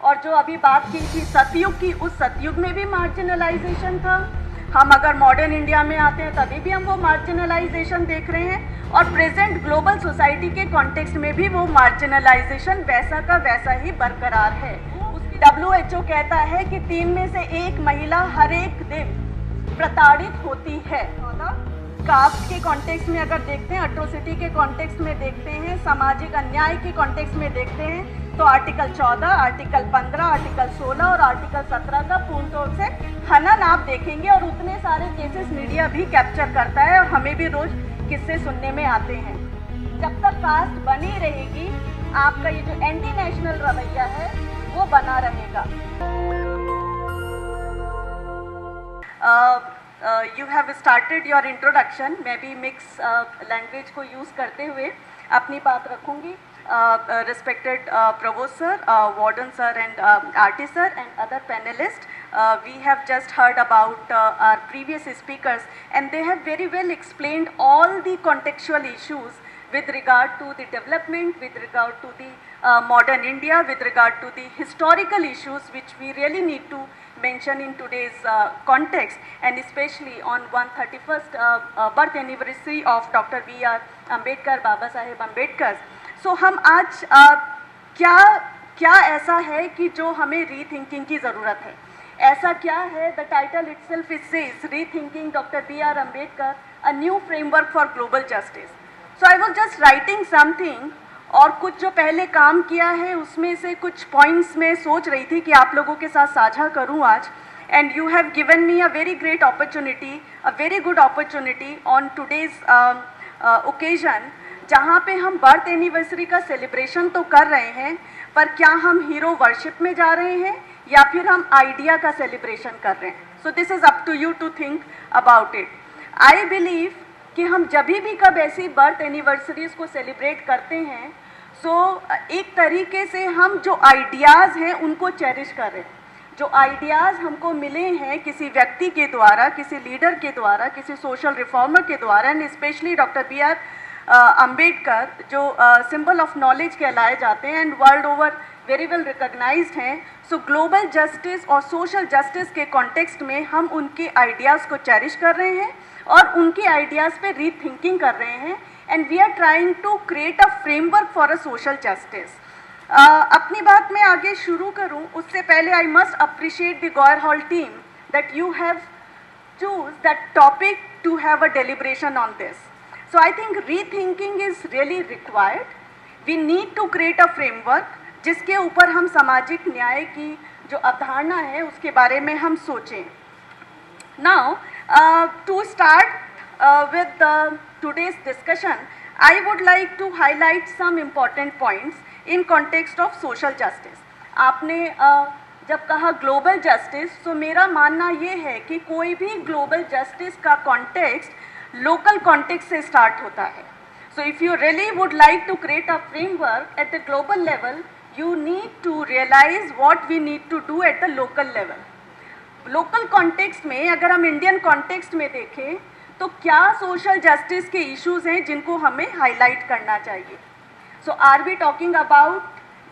और जो अभी बात की थी सतयुग की, उस सतयुग में भी मार्जिनलाइजेशन था। हम अगर मॉडर्न इंडिया में आते हैं तभी भी हम वो मार्जिनलाइजेशन देख रहे हैं, और प्रेजेंट ग्लोबल सोसाइटी के कॉन्टेक्स्ट में भी वो मार्जिनलाइजेशन वैसा का वैसा ही बरकरार है। उसकी WHO कहता है कि 3 में से 1 महिला हर एक दिन प्रताड़ित होती है। कास्ट के कॉन्टेक्स्ट में अगर देखते हैं, अट्रोसिटी के कॉन्टेक्स्ट में देखते हैं, सामाजिक अन्याय के कॉन्टेक्स्ट में देखते हैं, तो आर्टिकल 14, आर्टिकल 15, आर्टिकल 16 और आर्टिकल 17 का पूर्ण तौर से हनन आप देखेंगे, और उतने सारे केसेस मीडिया भी कैप्चर करता है और हमें भी रोज किस्से सुनने में आते हैं। जब तक कास्ट बनी रहेगी, आपका ये जो एंटी नेशनल रवैया है वो बना रहेगा। You have started your introduction, मैं भी मिक्स लैंग्वेज को यूज़ करते हुए अपनी बात रखूँगी। Respected Provost sir, Warden sir and RT sir and other panelists, we have just heard about our previous speakers, and they have very well explained all the contextual issues with regard to the development, with regard to the modern India, with regard to the historical issues which we really need to mention in today's context, and especially on 131st birth anniversary of Dr. B.R. Ambedkar, Baba Saheb Ambedkar. So हम आज क्या ऐसा है कि जो हमें rethinking की ज़रूरत है? ऐसा क्या है? The title itself it says rethinking Dr. B.R. Ambedkar, a new framework for global justice. So I was just writing something, और कुछ जो पहले काम किया है उसमें से कुछ पॉइंट्स मैं सोच रही थी कि आप लोगों के साथ साझा करूं आज। And you have given me a very great opportunity, a very good opportunity on today's occasion, जहां पे हम बर्थ एनिवर्सरी का सेलिब्रेशन तो कर रहे हैं, पर क्या हम हीरो वर्शिप में जा रहे हैं या फिर हम आइडिया का सेलिब्रेशन कर रहे हैं? So this is up to you to think about it. I believe कि हम जब भी कब ऐसी बर्थ एनिवर्सरीज को सेलिब्रेट करते हैं, एक तरीके से हम जो आइडियाज़ हैं उनको चेरिश कर रहे हैं। जो आइडियाज़ हमको मिले हैं किसी व्यक्ति के द्वारा, किसी लीडर के द्वारा, किसी सोशल रिफॉर्मर के द्वारा, and specially doctor B.R. Ambedkar जो सिंबल ऑफ नॉलेज कहलाए जाते हैं and world over very well recognised हैं। सो ग्लोबल जस्टिस और सोशल जस्टिस के कॉन्टेक्स्ट में हम उनके आइडियाज़ को चेरिश कर रहे हैं और उनके आइडियाज़ पे रीथिंकिंग कर रहे हैं, and we are trying to create a framework for a social justice. अपनी बात मैं आगे शुरू करूं उससे पहले I must appreciate the Gaur hall team that you have choose that topic to have a deliberation on this. So I think rethinking is really required. We need to create a framework जिसके ऊपर हम सामाजिक न्याय की जो अवधारणा है उसके बारे में हम सोचें। Now to start with today's discussion, I would like to highlight some important points in context of social justice. आपने जब कहा global justice, तो मेरा मानना ये है कि कोई भी global justice का context local context से start होता है। So if you really would like to create a framework at the global level, you need to realize what we need to do at the local level. Local context में अगर हम Indian context में देखें तो क्या social justice के issues हैं जिनको हमें हाईलाइट करना चाहिए? So are we talking about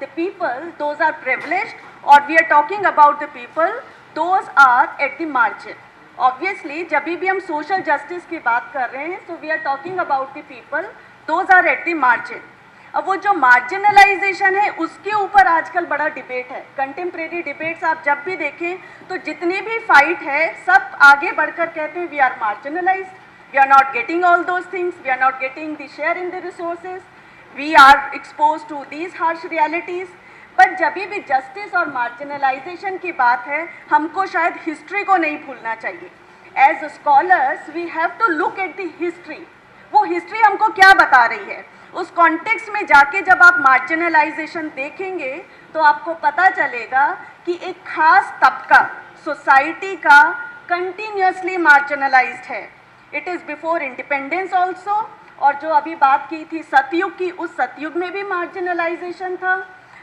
the people those are privileged, और we are talking about the people those are at the margin? Obviously जब भी हम सोशल जस्टिस की बात कर रहे हैं, so we are talking about the people those are at the margin. अब वो जो मार्जिनलाइजेशन है उसके ऊपर आजकल बड़ा डिबेट है। कंटेम्प्रेरी डिबेट्स आप जब भी देखें तो जितनी भी फाइट है सब आगे बढ़कर कहते हैं we are marginalised, we are not getting all those things, we are not getting the share in the resources, we are expose to these harsh realities. But जब भी जस्टिस और मार्जिनलाइजेशन की बात है, हमको शायद हिस्ट्री को नहीं भूलना चाहिए। As scholars we have to look at the history. वो हिस्ट्री हमको क्या बता रही है? उस कॉन्टेक्स्ट में जाके जब आप मार्जिनलाइजेशन देखेंगे तो आपको पता चलेगा कि एक खास तबका सोसाइटी का कंटिन्यूसली मार्जिनलाइज्ड है। It is before independence also, और जो अभी बात की थी सतयुग की, उस सतयुग में भी मार्जिनलाइजेशन था।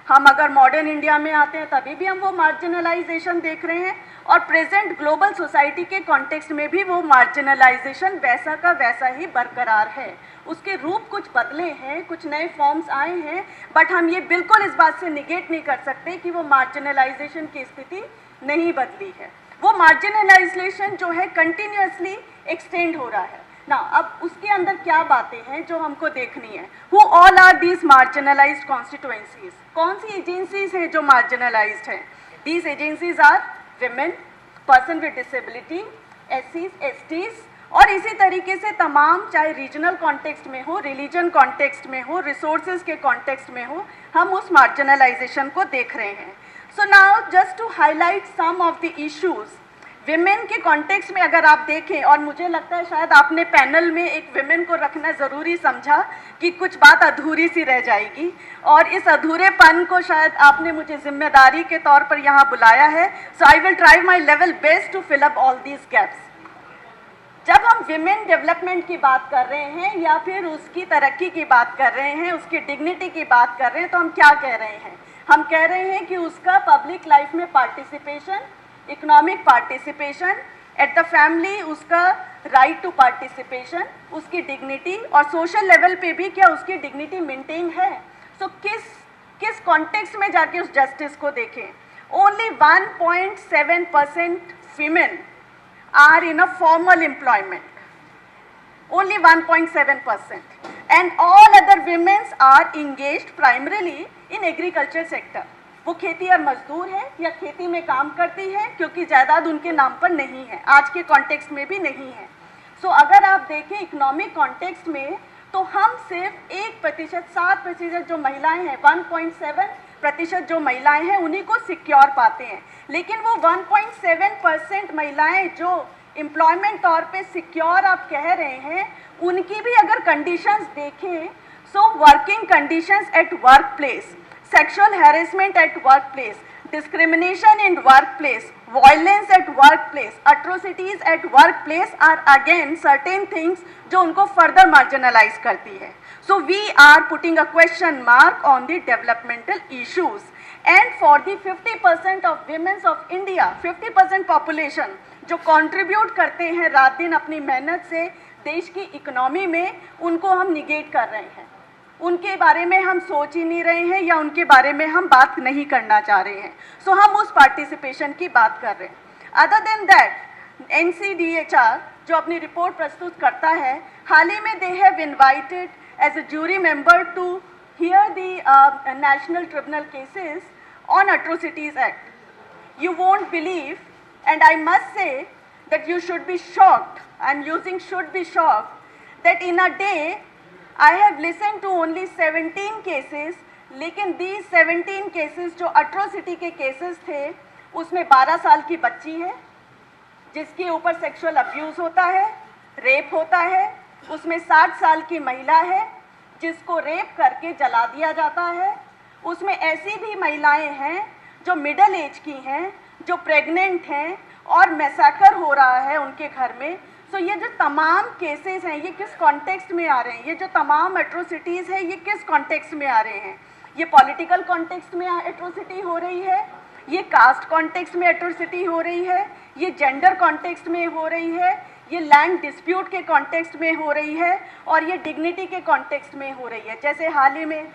हम अगर मॉडर्न इंडिया में आते हैं तभी भी हम वो मार्जिनलाइजेशन देख रहे हैं, और प्रेजेंट ग्लोबल सोसाइटी के कॉन्टेक्स्ट में भी वो मार्जिनलाइजेशन वैसा का वैसा ही बरकरार है। उसके रूप कुछ बदले हैं, कुछ नए फॉर्म्स आए हैं, बट हम ये बिल्कुल इस बात से निगेट नहीं कर सकते कि वो मार्जिनलाइजेशन की स्थिति नहीं बदली है। वो मार्जिनलाइजेशन जो है कंटिन्यूसली एक्सटेंड हो रहा है ना। अब उसके अंदर क्या बातें हैं जो हमको देखनी है। Who all are these marginalized constituencies? कौन सी एजेंसीज हैं जो मार्जिनलाइज्ड हैं? These agencies are women, person with disability, एससीज, एसटीज, और इसी तरीके से तमाम, चाहे रीजनल कॉन्टेक्स्ट में हो, रिलीजन कॉन्टेक्स्ट में हो, रिसोर्सेज के कॉन्टेक्स्ट में हो, हम उस मार्जिनलाइजेशन को देख रहे हैं। So now just to highlight some of the issues women के कॉन्टेक्स्ट में अगर आप देखें, और मुझे लगता है शायद आपने पैनल में एक विमेन को रखना ज़रूरी समझा कि कुछ बात अधूरी सी रह जाएगी, और इस अधूरेपन को शायद आपने मुझे जिम्मेदारी के तौर पर यहाँ बुलाया है। So I will try my level best to fill up all these gaps. जब हम विमेन डेवलपमेंट की बात कर रहे हैं या फिर उसकी तरक्की की बात कर रहे हैं, उसकी डिग्निटी की बात कर रहे हैं, तो हम क्या कह रहे हैं? हम कह रहे हैं कि उसका पब्लिक लाइफ में participation, economic participation, at the family उसका राइट टू पार्टिसिपेशन, उसकी डिग्निटी, और सोशल लेवल पे भी क्या उसकी डिग्निटी मेंटेन है। सो किस कॉन्टेक्स्ट में जाके उस जस्टिस को देखें। Only 1.7% female are in a formal employment, only 1.7%, and all other women are engaged primarily in agriculture sector. वो खेती और मजदूर है या खेती में काम करती है, क्योंकि जायदाद उनके नाम पर नहीं है, आज के कॉन्टेक्स्ट में भी नहीं है। सो अगर आप देखें इकोनॉमिक कॉन्टेक्स्ट में, तो हम सिर्फ 1%, 7% जो महिलाएं हैं, 1.7% जो महिलाएं हैं उन्हीं को सिक्योर पाते हैं। लेकिन वो 1.7% महिलाएं जो एम्प्लॉयमेंट तौर पे सिक्योर आप कह रहे हैं, उनकी भी अगर कंडीशंस देखें, so working conditions at work place, sexual harassment at work place, discrimination in workplace, violence at workplace, atrocities at workplace are again certain things जो उनको further marginalize करती है. So we are putting a question mark on the developmental issues, and for the 50% of women of India, 50% population जो contribute करते हैं रात दिन अपनी मेहनत से देश की इकोनॉमी में, उनको हम निगेट कर रहे हैं, उनके बारे में हम सोच ही नहीं रहे हैं या उनके बारे में हम बात नहीं करना चाह रहे हैं। सो हम उस पार्टिसिपेशन की बात कर रहे हैं। अदर देन दैट NCDHR जो अपनी रिपोर्ट प्रस्तुत करता है, हाल ही में they have invited as a jury member to hear the national tribunal cases on atrocities act. You won't believe, and I must say that you should be shocked, I am using should be shocked, that in a day I have listened to only 17 cases, लेकिन these 17 cases जो atrocity के cases थे, उसमें 12 साल की बच्ची है जिसके ऊपर सेक्सुअल अब्यूज़ होता है, रेप होता है, उसमें 60 साल की महिला है जिसको रेप करके जला दिया जाता है, उसमें ऐसी भी महिलाएं हैं जो मिडिल एज की हैं, जो प्रेग्नेंट हैं और मैसेकर हो रहा है उनके घर में। सो ये जो तमाम केसेस हैं, ये किस कॉन्टेक्स्ट में आ रहे हैं? ये जो तमाम एट्रोसिटीज़ हैं, ये किस कॉन्टेक्स्ट में आ रहे हैं? ये पॉलिटिकल कॉन्टेक्स्ट में एट्रोसिटी हो रही है, ये कास्ट कॉन्टेक्स्ट में एट्रोसिटी हो रही है, ये जेंडर कॉन्टेक्स्ट में हो रही है, ये लैंड डिस्प्यूट के कॉन्टेक्स्ट में हो रही है, और ये डिग्निटी के कॉन्टेक्स्ट में हो रही है। जैसे हाल ही में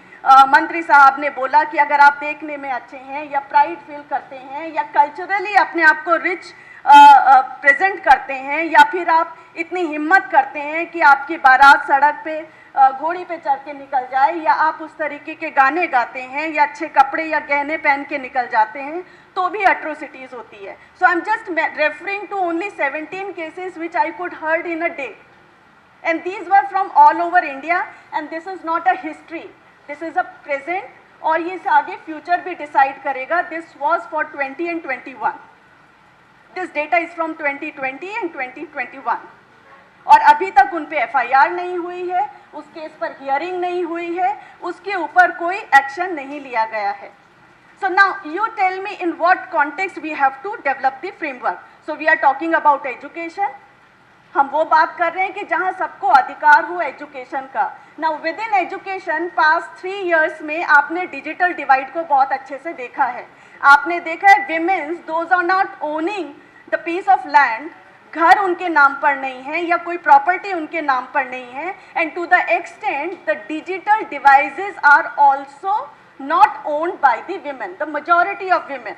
मंत्री साहब ने बोला कि अगर आप देखने में अच्छे हैं या प्राइड फील करते हैं या कल्चरली अपने आप को रिच प्रेजेंट करते हैं, या फिर आप इतनी हिम्मत करते हैं कि आपकी बारात सड़क पे घोड़ी पे चढ़ के निकल जाए, या आप उस तरीके के गाने गाते हैं या अच्छे कपड़े या गहने पहन के निकल जाते हैं, तो भी अट्रोसिटीज़ होती है। So I am just referring to only 17 cases which I could heard in a day, and these were from all over India, and this is not a history, this is a present, और ये आगे future भी decide करेगा। This was for 20 and 21, this data is from 2020 and 2021, और अभी तक उन पे FIR नहीं हुई है, उस केस पर हियरिंग नहीं हुई है, उसके ऊपर कोई एक्शन नहीं लिया गया है। So now you tell me in what context we have to develop the framework. So we are talking about education, हम वो बात कर रहे हैं कि जहाँ सबको अधिकार हो एजुकेशन का। Now with in education past 3 years में आपने डिजिटल डिवाइड को बहुत अच्छे से देखा है। आपने देखा है women's those are not owning the piece of land, घर उनके नाम पर नहीं है या कोई प्रॉपर्टी उनके नाम पर नहीं है, and to the extent the digital devices are also not owned by the women, the majority of women,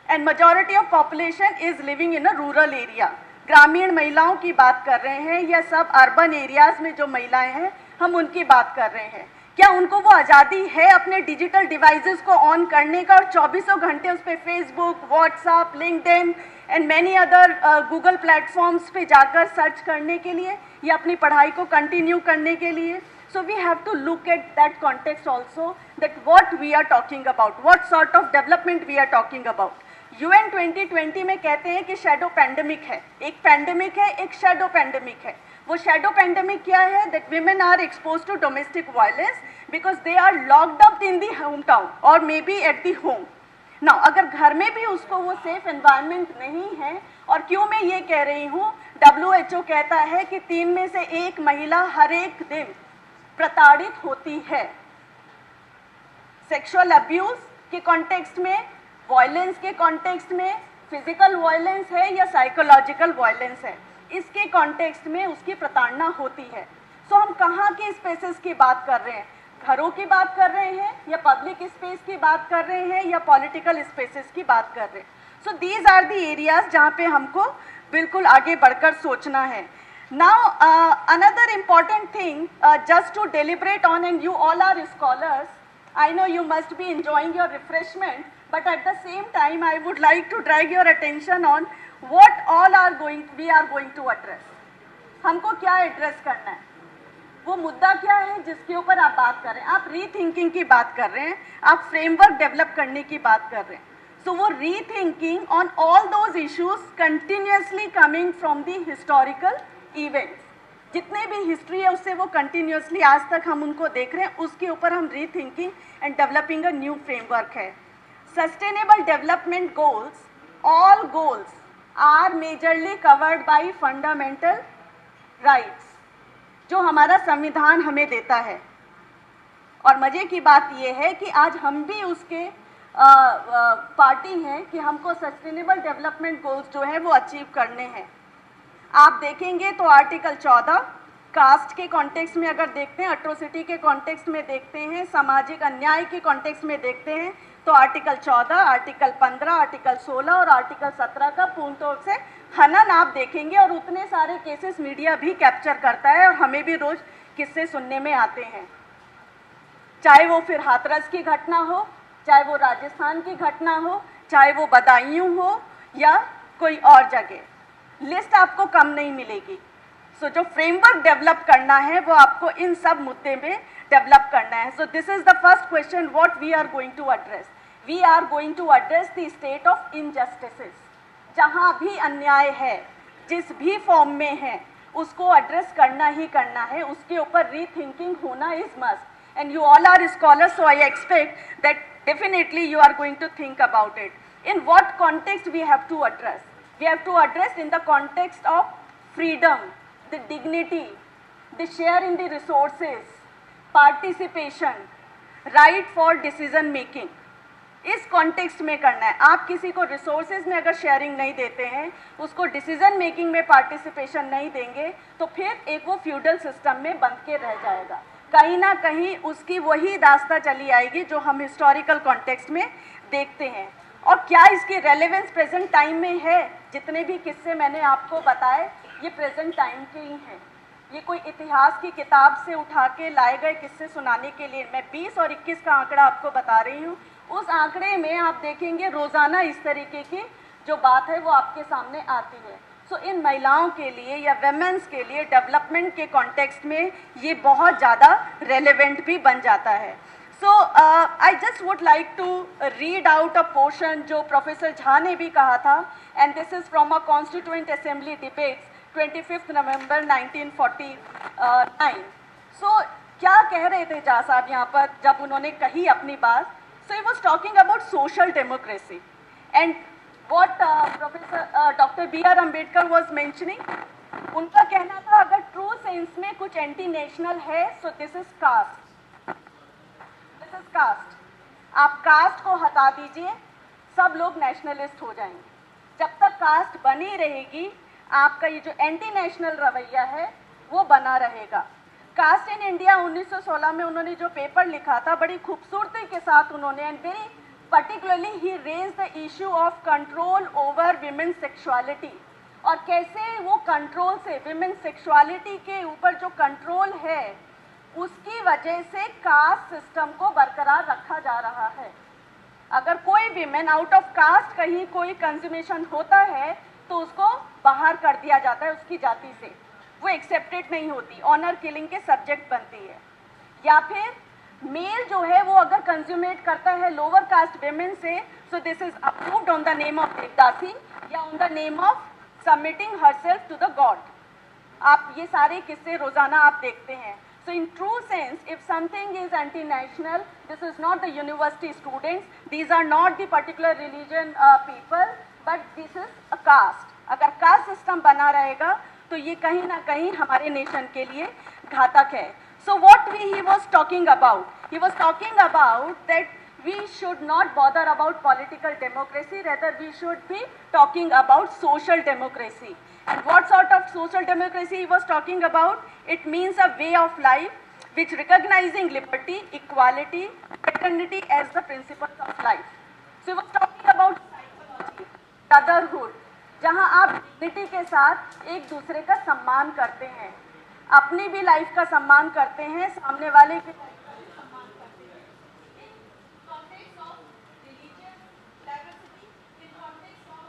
and majority of population is living in a rural area. ग्रामीण महिलाओं की बात कर रहे हैं या सब अर्बन एरियाज में जो महिलाएं हैं हम उनकी बात कर रहे हैं। क्या उनको वो आज़ादी है अपने डिजिटल डिवाइसेस को ऑन करने का और 24 घंटे उस पर Facebook, WhatsApp, LinkedIn and many other Google platforms पे जाकर सर्च करने के लिए या अपनी पढ़ाई को कंटिन्यू करने के लिए? So we have to look at that context also, that what we are talking about, what sort of development we are talking about. UN 2020 में कहते हैं कि शैडो पैंडेमिक है, एक पैंडेमिक है, एक शैडो पैंडेमिक है। वो शैडो पैंडेमिक क्या है? That women are exposed to domestic violence because they are locked up in the hometown or maybe at the home. Now अगर घर में भी उसको वो सेफ एनवायरनमेंट नहीं है, और क्यों मैं ये कह रही हूँ, WHO कहता है कि 3 में से 1 महिला हर एक दिन प्रताड़ित होती है। सेक्सुअल अब्यूज के कॉन्टेक्स्ट में, वायलेंस के कॉन्टेक्स्ट में, फिजिकल वायलेंस है या साइकोलॉजिकल वायलेंस है, इसके कॉन्टेक्स्ट में उसकी प्रताड़ना होती है। सो हम कहाँ के स्पेसेस की बात कर रहे हैं? घरों की बात कर रहे हैं या पब्लिक स्पेस की बात कर रहे हैं या पॉलिटिकल स्पेसेस की बात कर रहे हैं? So these are the areas जहाँ पे हमको बिल्कुल आगे बढ़कर सोचना है। Now another important thing just to deliberate on, and you all are scholars, I know you must be enjoying your refreshment, but at the same time I would like to drag your attention on what all we are going to address. हमको क्या address करना है, वो मुद्दा क्या है जिसके ऊपर आप बात कर रहे हैं? आप रीथिंकिंग की बात कर रहे हैं, आप फ्रेमवर्क डेवलप करने की बात कर रहे हैं। So वो rethinking on all those issues continuously coming from the historical events, जितने भी हिस्ट्री है उससे वो कंटिन्यूसली आज तक हम उनको देख रहे हैं, उसके ऊपर हम rethinking and developing a new framework है। Sustainable development goals, all goals are majorly covered by fundamental rights, जो हमारा संविधान हमें देता है। और मज़े की बात ये है कि आज हम भी उसके पार्टी हैं कि हमको सस्टेनेबल डेवलपमेंट गोल्स जो है वो अचीव करने हैं। आप देखेंगे तो आर्टिकल 14 कास्ट के कॉन्टेक्स्ट में अगर देखते हैं, अट्रोसिटी के कॉन्टेक्स्ट में देखते हैं, सामाजिक अन्याय के कॉन्टेक्स्ट में देखते हैं, तो आर्टिकल 14, आर्टिकल 15, आर्टिकल 16 और आर्टिकल 17 का पूर्ण तौर से हनन आप देखेंगे। और उतने सारे केसेस मीडिया भी कैप्चर करता है और हमें भी रोज़ किस्से सुनने में आते हैं, चाहे वो फिर हाथरस की घटना हो, चाहे वो राजस्थान की घटना हो, चाहे वो बदायूं हो या कोई और जगह, लिस्ट आपको कम नहीं मिलेगी। सो जो फ्रेमवर्क डेवलप करना है वो आपको इन सब मुद्दे में डेवलप करना है। So this is the first question what we are going to address. We are going to address the state of injustices. जहाँ भी अन्याय है, जिस भी फॉर्म में है, उसको एड्रेस करना ही करना है, उसके ऊपर रीथिंकिंग होना is must. And you all are scholars, so I expect that definitely you are going to think about it. In what context we have to address? We have to address in the context of freedom, the dignity, the share in the resources, participation, right for decision making. इस context में करना है। आप किसी को resources में अगर sharing नहीं देते हैं, उसको डिसीजन मेकिंग में पार्टिसिपेशन नहीं देंगे, तो फिर एक वो फ्यूडल सिस्टम में बंध के रह जाएगा। कहीं ना कहीं उसकी वही दास्ता चली आएगी जो हम हिस्टोरिकल कॉन्टेक्स्ट में देखते हैं। और क्या इसकी रेलेवेंस प्रेजेंट टाइम में है? जितने भी किस्से मैंने आपको बताए ये प्रेजेंट टाइम के ही हैं। ये कोई इतिहास की किताब से उठा के लाए गए किस्से सुनाने के लिए मैं 20 और 21 का आंकड़ा आपको बता रही हूँ। उस आंकड़े में आप देखेंगे रोज़ाना इस तरीके की जो बात है वो आपके सामने आती है। सो इन महिलाओं के लिए या वेमेंस के लिए डेवलपमेंट के कॉन्टेक्स्ट में ये बहुत ज़्यादा रेलेवेंट भी बन जाता है। So I just would like to read out a portion जो प्रोफेसर झा ने भी कहा था, and this is from a constituent assembly debates 25 November 1949। So क्या कह रहे थे झा साहब यहाँ पर जब उन्होंने कही अपनी बात? So he was talking about social democracy, and what Professor Dr. B.R. Ambedkar was mentioning, उनका कहना था अगर ट्रू सेंस में कुछ एंटी नेशनल है so this is caste, this is caste. आप कास्ट को हटा दीजिए, सब लोग नेशनलिस्ट हो जाएंगे। जब तक कास्ट बनी रहेगी आपका ये जो एंटी नेशनल रवैया है वो बना रहेगा। कास्ट इन इंडिया 1916 में उन्होंने जो पेपर लिखा था बड़ी खूबसूरती के साथ उन्होंने, and very particularly he raise the issue of control over women sexuality, और कैसे वो कंट्रोल से विमेन सेक्सुअलिटी के ऊपर जो कंट्रोल है उसकी वजह से कास्ट सिस्टम को बरकरार रखा जा रहा है। अगर कोई विमेन आउट ऑफ कास्ट कहीं कोई कंज्यूमेशन होता है तो उसको बाहर कर दिया जाता है उसकी जाति से, वो एक्सेप्टेड नहीं होती, ऑनर किलिंग के सब्जेक्ट बनती है। या फिर मेल जो है वो अगर कंज्यूमेट करता है लोअर कास्ट विमेन से, so this is approved on the name of devadasi या on the name of submitting herself to the god. आप ये सारे किस्से रोजाना आप देखते हैं। So in true sense, if something is anti-national, this is not the university students, these are not the particular religion people, but this is a caste. अगर caste system बना रहेगा तो ये कहीं ना कहीं हमारे nation के लिए घातक है। So what he was talking about? He was talking about that we should not bother about political democracy, rather we should be talking about social democracy. And what sort of social democracy he was talking about? It means a way of life which recognizing liberty, equality, fraternity as the principles of life. So he was talking about psychology, brotherhood, जहाँ आप dignity के साथ एक दूसरे का सम्मान करते हैं, अपनी भी लाइफ का सम्मान करते हैं, सामने वाले के सम्मान करते हैं। In context of religious diversity, in context of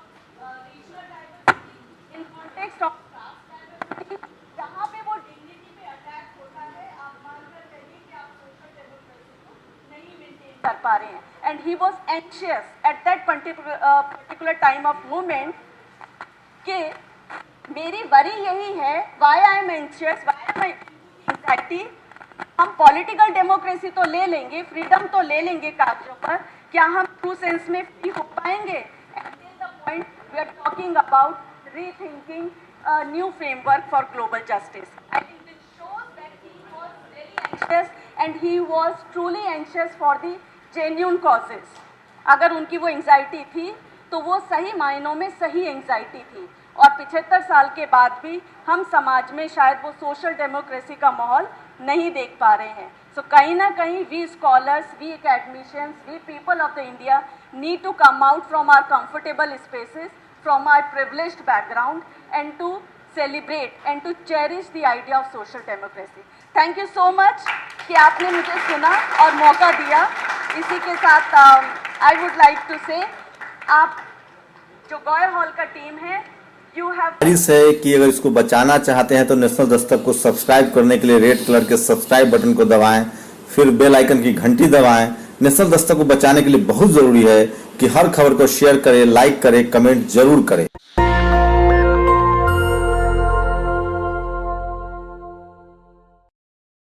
regional diversity, in context of caste diversity, जहाँ पे वो dignity पे अटैक होता है, आप मानकर चलिए कि आप social democracy को नहीं मेंटेन कर पा रहे हैं। And he was anxious at that particular time of moment कि मेरी वरी यही है, why I am anxious, why am I anxiety? हम पॉलिटिकल डेमोक्रेसी तो ले लेंगे, फ्रीडम तो ले लेंगे कागजों पर, क्या हम ट्रू सेंस में फ्री हो पाएंगे? And till the point we are talking about rethinking new framework for global justice. I think this shows that he was very anxious and he was truly anxious for the genuine causes. अगर उनकी वो anxiety थी तो वो सही मायनों में सही एंग्जाइटी थी, और 75 साल के बाद भी हम समाज में शायद वो सोशल डेमोक्रेसी का माहौल नहीं देख पा रहे हैं। सो कहीं ना कहीं we scholars, we academicians, we people of the India need to come out from our comfortable spaces, from our privileged background, and to celebrate and to cherish the idea of social democracy. Thank you so much कि आपने मुझे सुना और मौका दिया। इसी के साथ आई वुड लाइक टू से, आप जो गौर हॉल का टीम है, गुजारिश है कि अगर इसको बचाना चाहते हैं तो नेशनल दस्तक को सब्सक्राइब करने के लिए रेड कलर के सब्सक्राइब बटन को दबाएं, फिर बेल आइकन की घंटी दबाएं। नेशनल दस्तक को बचाने के लिए बहुत जरूरी है कि हर खबर को शेयर करें, लाइक करें, कमेंट जरूर करें।